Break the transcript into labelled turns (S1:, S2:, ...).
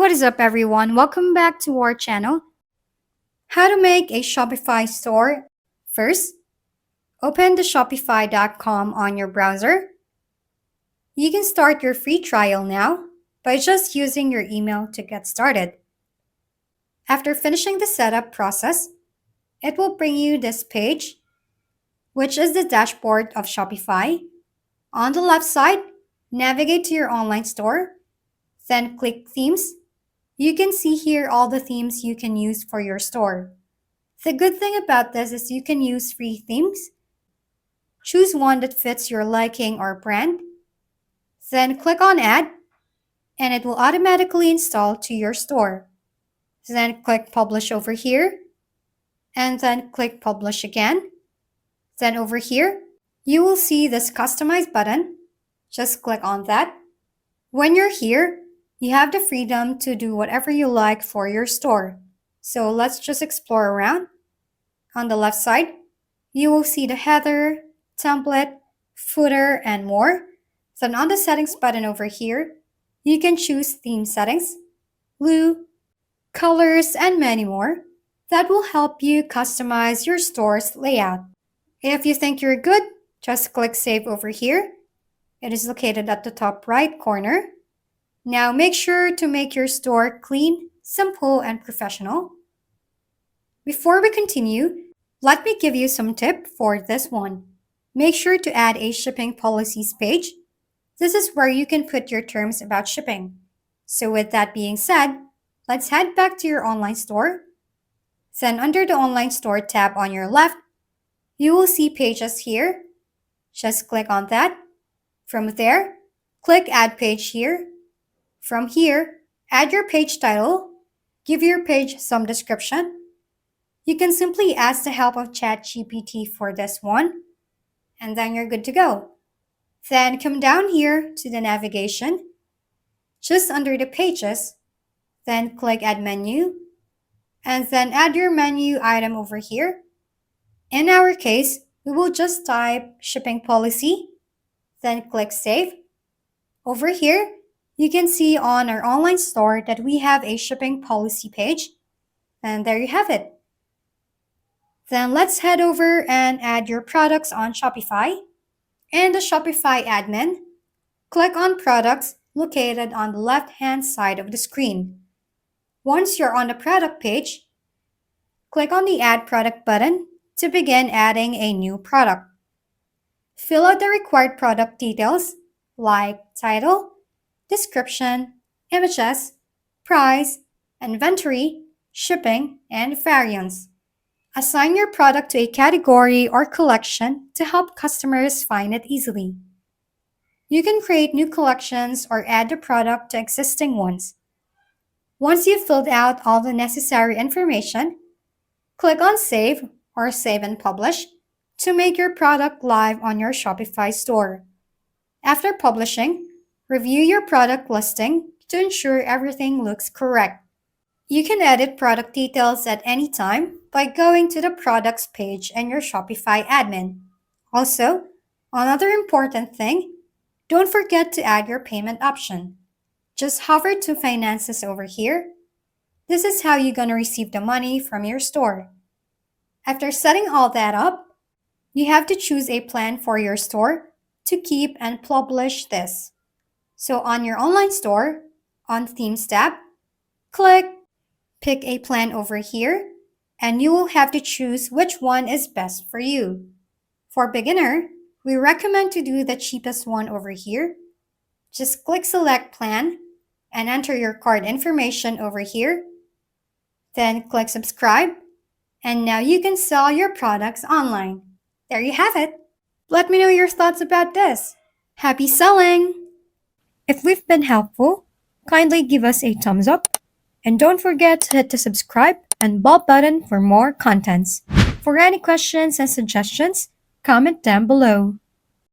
S1: What is up, everyone? Welcome back to our channel. How to make a Shopify store. First, open the shopify.com on your browser. You can start your free trial now by just using your email to get started. After finishing the setup process, it will bring you this page, which is the dashboard of Shopify. On the left side, navigate to your online store, then click Themes. You can see here all the themes you can use for your store. The good thing about this is you can use free themes. Choose one that fits your liking or brand. Then click on Add, and it will automatically install to your store. Then click Publish over here, and then click Publish again. Then over here, you will see this Customize button. Just click on that. When you're here, you have the freedom to do whatever you like for your store. So let's just explore around. On the left side, you will see the header, template, footer, and more. Then on the settings button over here, you can choose theme settings, blue, colors, and many more. That will help you customize your store's layout. If you think you're good, just click Save over here. It is located at the top right corner. Now make sure to make your store clean, simple, and professional. Before we continue, let me give you some tip for this one. Make sure to add a shipping policies page. This is where you can put your terms about shipping. So with that being said, let's head back to your online store. Then under the online store tab on your left, you will see pages here. Just click on that. From there, click Add Page here. From here, add your page title, give your page some description. You can simply ask the help of ChatGPT for this one, and then you're good to go. Then come down here to the navigation, just under the pages, then click Add Menu, and then add your menu item over here. In our case, we will just type Shipping Policy, then click Save. Over here, you can see on our online store that we have a shipping policy page, and there you have it. Then let's head over and add your products on Shopify. In the Shopify admin, click on Products located on the left-hand side of the screen. Once you're on the product page, click on the Add Product button to begin adding a new product. Fill out the required product details like title, description, images, price, inventory, shipping, and variants. Assign your product to a category or collection to help customers find it easily. You can create new collections or add the product to existing ones. Once you've filled out all the necessary information, click on Save or Save and Publish to make your product live on your Shopify store. After publishing, review your product listing to ensure everything looks correct. You can edit product details at any time by going to the Products page in your Shopify admin. Also, another important thing, don't forget to add your payment option. Just hover to Finances over here. This is how you're going to receive the money from your store. After setting all that up, you have to choose a plan for your store to keep and publish this. So on your online store, on Themes tab, pick a plan over here, and you will have to choose which one is best for you. For beginner, we recommend to do the cheapest one over here. Just click Select Plan and enter your card information over here. Then click Subscribe, and now you can sell your products online. There you have it. Let me know your thoughts about this. Happy selling! If we've been helpful, kindly give us a thumbs up, and don't forget to hit the subscribe and bell button for more contents. For any questions and suggestions, comment down below.